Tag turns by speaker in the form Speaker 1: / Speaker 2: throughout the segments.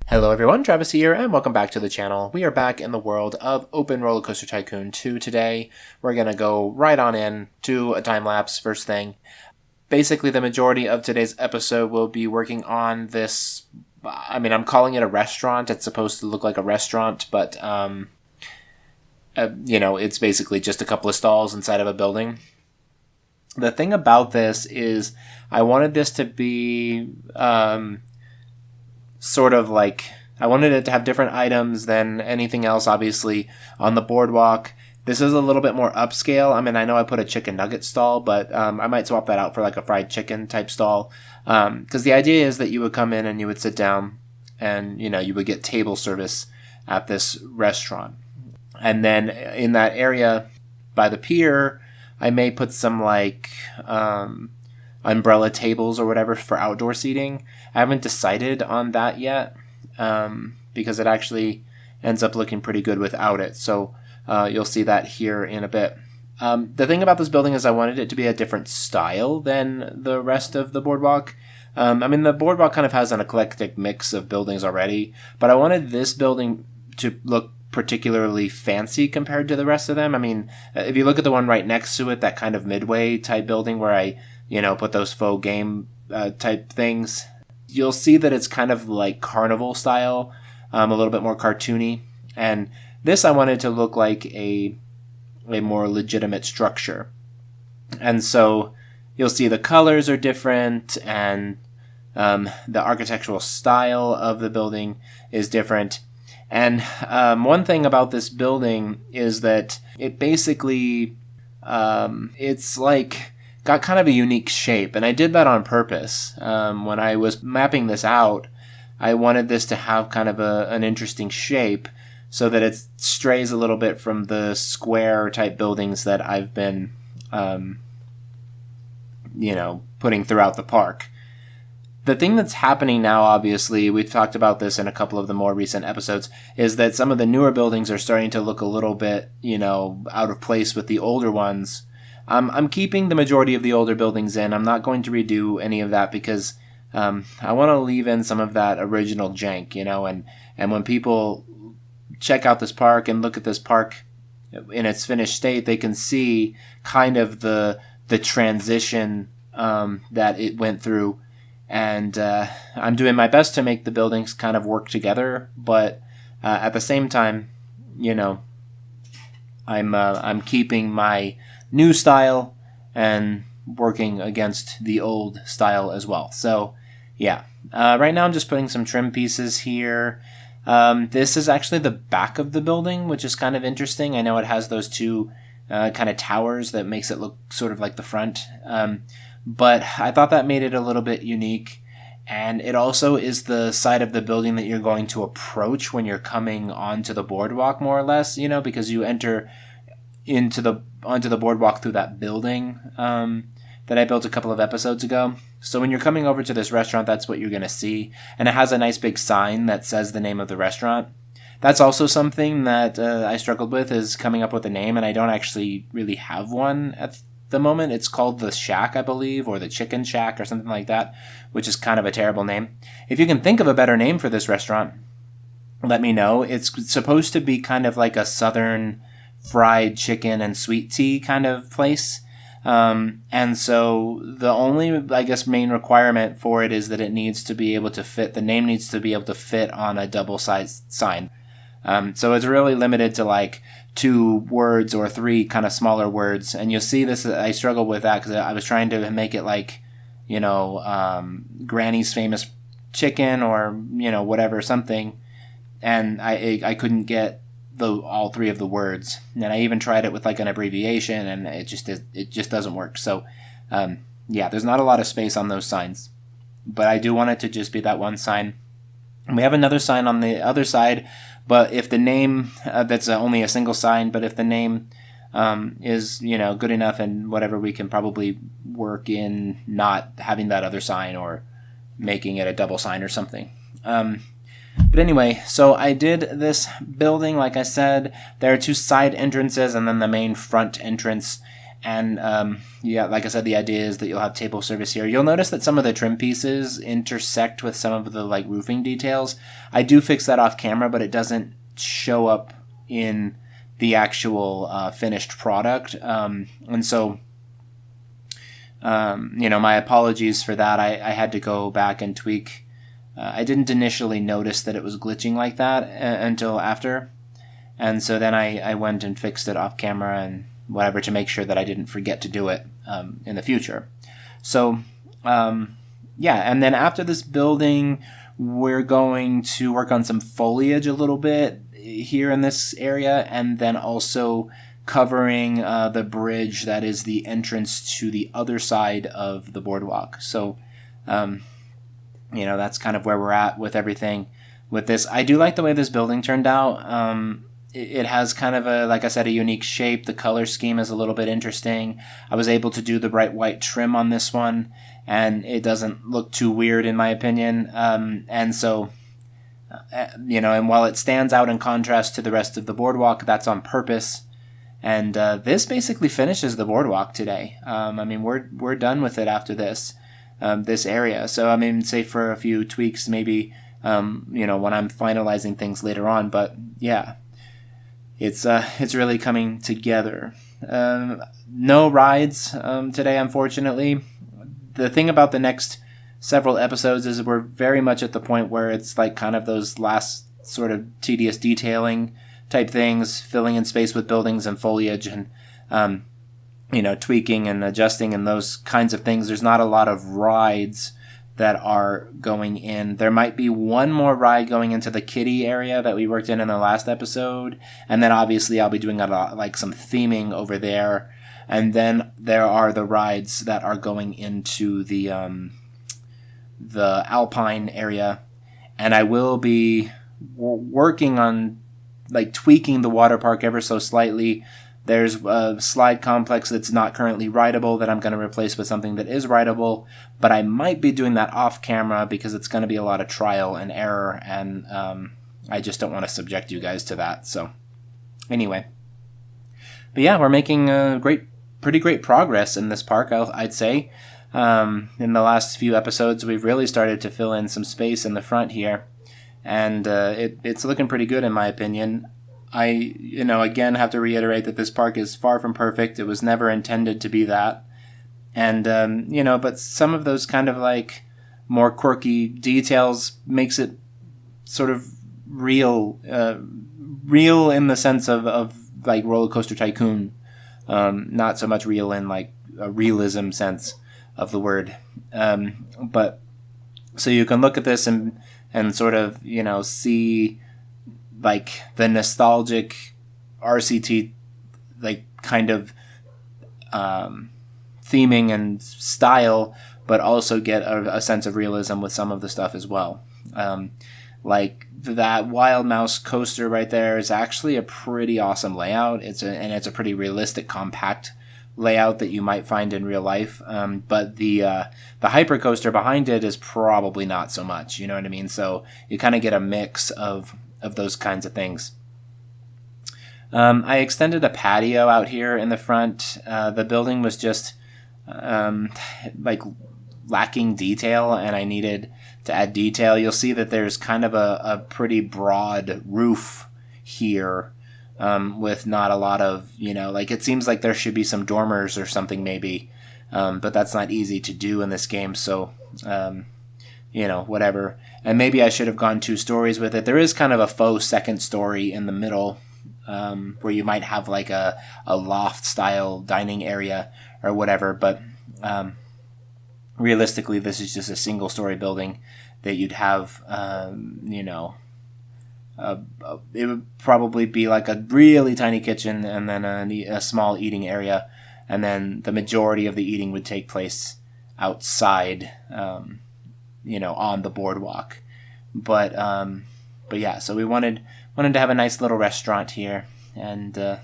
Speaker 1: Hello everyone, Travis here, and welcome back to the channel. We are back in the world of Open Roller Coaster Tycoon 2 today. We're going to go right on in to a time-lapse first thing. Basically, the majority of today's episode will be working on this, I'm calling it a restaurant. It's supposed to look like a restaurant, but, it's basically just a couple of stalls inside of a building. The thing about this is I wanted this to be I wanted it to have different items than anything else, obviously, on the boardwalk. This is a little bit more upscale. I know I put a chicken nugget stall, but I might swap that out for like a fried chicken type stall. Because the idea is that you would come in and you would sit down and, you would get table service at this restaurant. And then in that area by the pier, I may put some umbrella tables or whatever for outdoor seating. I haven't decided on that yet because it actually ends up looking pretty good without it. So you'll see that here in a bit. The thing about this building is I wanted it to be a different style than the rest of the boardwalk. The boardwalk kind of has an eclectic mix of buildings already, but I wanted this building to look particularly fancy compared to the rest of them. If you look at the one right next to it, that kind of midway type building where I put those faux game type things, you'll see that it's kind of like carnival style, a little bit more cartoony. And this I wanted to look like a more legitimate structure. And so you'll see the colors are different and the architectural style of the building is different. And one thing about this building is that it basically, it's like got kind of a unique shape. And I did that on purpose. When I was mapping this out, I wanted this to have kind of an interesting shape so that it strays a little bit from the square type buildings that I've been, putting throughout the park. The thing that's happening now, obviously, we've talked about this in a couple of the more recent episodes, is that some of the newer buildings are starting to look a little bit, out of place with the older ones. I'm keeping the majority of the older buildings in. I'm not going to redo any of that because I want to leave in some of that original jank, and when people check out this park and look at this park in its finished state, they can see kind of the transition that it went through. And I'm doing my best to make the buildings kind of work together, but at the same time, I'm keeping my new style and working against the old style as well. So, yeah. Right now I'm just putting some trim pieces here. This is actually the back of the building, which is kind of interesting. I know it has those two kind of towers that makes it look sort of like the front. But I thought that made it a little bit unique. And it also is the side of the building that you're going to approach when you're coming onto the boardwalk, more or less, because you enter onto the boardwalk through that building that I built a couple of episodes ago. So when you're coming over to this restaurant, that's what you're going to see. And it has a nice big sign that says the name of the restaurant. That's also something that I struggled with, is coming up with a name, and I don't actually really have one at the moment. It's called the Shack, I believe, or the Chicken Shack or something like that, which is kind of a terrible name. If you can think of a better name for this restaurant, let me know. It's supposed to be kind of like a southern fried chicken and sweet tea kind of place. And so the only, main requirement for it is that it needs to be able to fit, the name needs to be able to fit on a double-sized sign. So it's really limited to 2 words or 3 kind of smaller words. And you'll see this, I struggled with that because I was trying to make it Granny's Famous Chicken or, whatever, something. And I couldn't get all 3 of the words. And I even tried it with an abbreviation, and it just doesn't work. So, there's not a lot of space on those signs. But I do want it to just be that one sign. And we have another sign on the other side, but if the name, that's only a single sign, but if the name is, good enough and whatever, we can probably work in not having that other sign or making it a double sign or something. But anyway, so I did this building, like I said. There are 2 side entrances and then the main front entrance. And yeah, like I said, the idea is that you'll have table service here. You'll notice that some of the trim pieces intersect with some of the like roofing details. I do fix that off camera, but it doesn't show up in the actual finished product. And so, my apologies for that. I had to go back and tweak. I didn't initially notice that it was glitching like that until after. And so then I went and fixed it off camera and whatever to make sure that I didn't forget to do it in the future. So, and then after this building, we're going to work on some foliage a little bit here in this area, and then also covering the bridge that is the entrance to the other side of the boardwalk. So, that's kind of where we're at with everything with this. I do like the way this building turned out. It has kind of a, like I said, a unique shape. The color scheme is a little bit interesting. I was able to do the bright white trim on this one, and it doesn't look too weird in my opinion. And so, and while it stands out in contrast to the rest of the boardwalk, that's on purpose. And this basically finishes the boardwalk today. We're done with it after this area. So, say for a few tweaks, maybe, when I'm finalizing things later on. But yeah, it's really coming together. No rides today, unfortunately. The thing about the next several episodes is we're very much at the point where it's like kind of those last sort of tedious detailing type things, filling in space with buildings and foliage and, tweaking and adjusting and those kinds of things. There's not a lot of rides that are going in. There might be one more ride going into the kiddie area that we worked in the last episode. And then obviously I'll be doing some theming over there. And then there are the rides that are going into the Alpine area. And I will be working on tweaking the water park ever so slightly. There's a slide complex that's not currently rideable that I'm going to replace with something that is rideable, but I might be doing that off camera because it's going to be a lot of trial and error, and I just don't want to subject you guys to that. So anyway, but yeah, we're making pretty great progress in this park, I'd say. In the last few episodes, we've really started to fill in some space in the front here, and it's looking pretty good in my opinion. I, again, have to reiterate that this park is far from perfect. It was never intended to be that. And, but some of those kind of more quirky details makes it sort of real in the sense of Roller Coaster Tycoon. Not so much real in a realism sense of the word. But so you can look at this and sort of, see the nostalgic RCT kind of theming and style, but also get a sense of realism with some of the stuff as well. That Wild Mouse coaster right there is actually a pretty awesome layout. It's a pretty realistic, compact layout that you might find in real life. But the hyper coaster behind it is probably not so much. You know what I mean? So you kind of get a mix of those kinds of things. I extended a patio out here in the front. The building was just lacking detail, and I needed to add detail. You'll see that there's kind of a pretty broad roof here, with not a lot of, it seems like there should be some dormers or something maybe, but that's not easy to do in this game. So, whatever. And maybe I should have gone 2 stories with it. There is kind of a faux second story in the middle, where you might have a loft style dining area or whatever. But realistically, this is just a single story building that you'd have, it would probably be a really tiny kitchen and then a small eating area. And then the majority of the eating would take place outside, on the boardwalk. But yeah, so we wanted to have a nice little restaurant here, and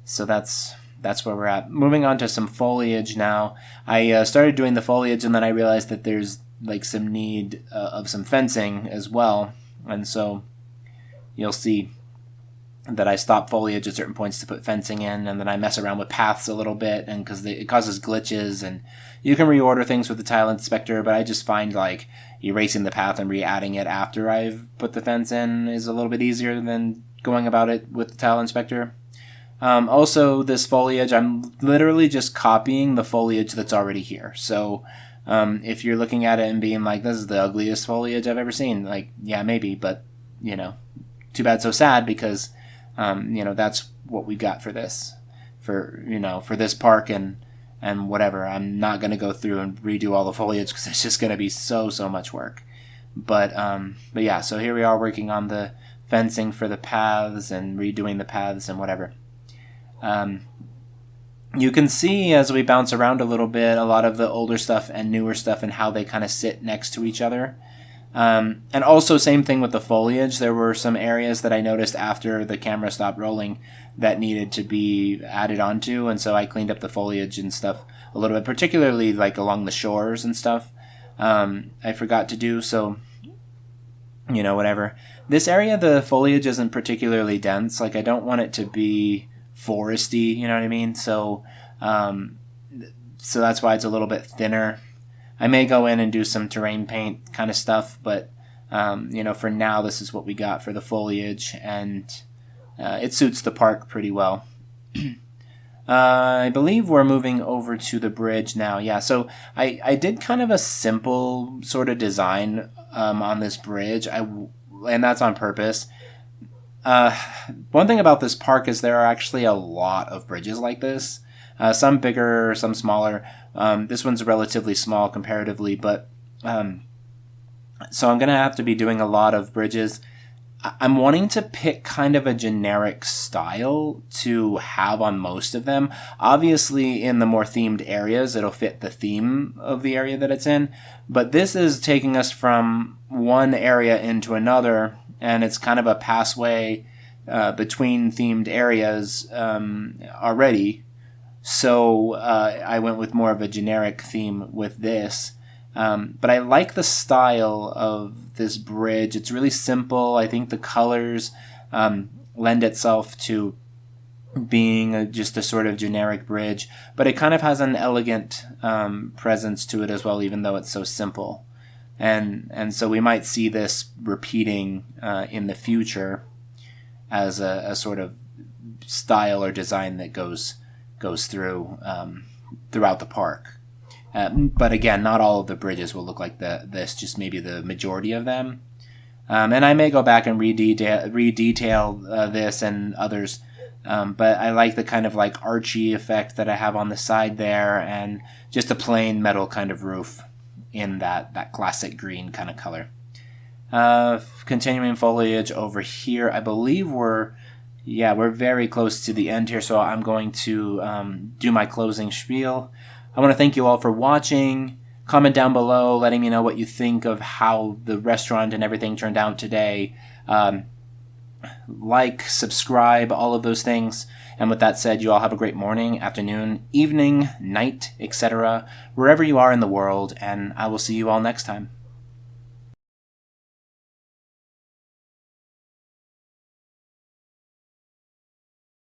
Speaker 1: so that's where we're at. Moving on to some foliage now. I started doing the foliage, and then I realized that there's some need of some fencing as well, and so you'll see that I stop foliage at certain points to put fencing in, and then I mess around with paths a little bit, and because it causes glitches, and you can reorder things with the tile inspector, but I just find like erasing the path and re-adding it after I've put the fence in is a little bit easier than going about it with the tile inspector. Also, this foliage, I'm literally just copying the foliage that's already here. So if you're looking at it and being like, this is the ugliest foliage I've ever seen, like, yeah, maybe, but, you know, too bad, so sad, because, you know, that's what we got for this, for this park and whatever. I'm not going to go through and redo all the foliage because it's just going to be so much work. But yeah, so here we are working on the fencing for the paths and redoing the paths and whatever. You can see as we bounce around a little bit, a lot of the older stuff and newer stuff and how they kind of sit next to each other. And also same thing with the foliage. There were some areas that I noticed after the camera stopped rolling that needed to be added onto, and so I cleaned up the foliage and stuff a little bit, particularly like along the shores and stuff. I forgot to do, so, you know, whatever. This area, the foliage isn't particularly dense. Like, I don't want it to be foresty, you know what I mean? So that's why it's a little bit thinner. I may go in and do some terrain paint kind of stuff, but you know, for now, this is what we got for the foliage, and it suits the park pretty well. I believe we're moving over to the bridge now. Yeah, so I did kind of a simple sort of design on this bridge, and that's on purpose. One thing about this park is there are actually a lot of bridges like this. Some bigger, some smaller. This one's relatively small comparatively, but so I'm going to have to be doing a lot of bridges. I'm wanting to pick kind of a generic style to have on most of them. Obviously, in the more themed areas, it'll fit the theme of the area that it's in. But this is taking us from one area into another, and it's kind of a passway between themed areas already. So I went with more of a generic theme with this. But I like the style of this bridge. It's really simple. I think the colors lend itself to being just a sort of generic bridge, but it kind of has an elegant presence to it as well, even though it's so simple. And so we might see this repeating in the future as a sort of style or design that goes through throughout the park. But again, not all of the bridges will look like this, just maybe the majority of them. And I may go back and redetail this and others. But I like the kind of like archy effect that I have on the side there, and just a plain metal kind of roof in that classic green kind of color. Continuing foliage over here, I believe we're very close to the end here, so I'm going to do my closing spiel. I want to thank you all for watching. Comment down below letting me know what you think of how the restaurant and everything turned out today. Like, subscribe, all of those things. And with that said, you all have a great morning, afternoon, evening, night, etc., wherever you are in the world, and I will see you all next time.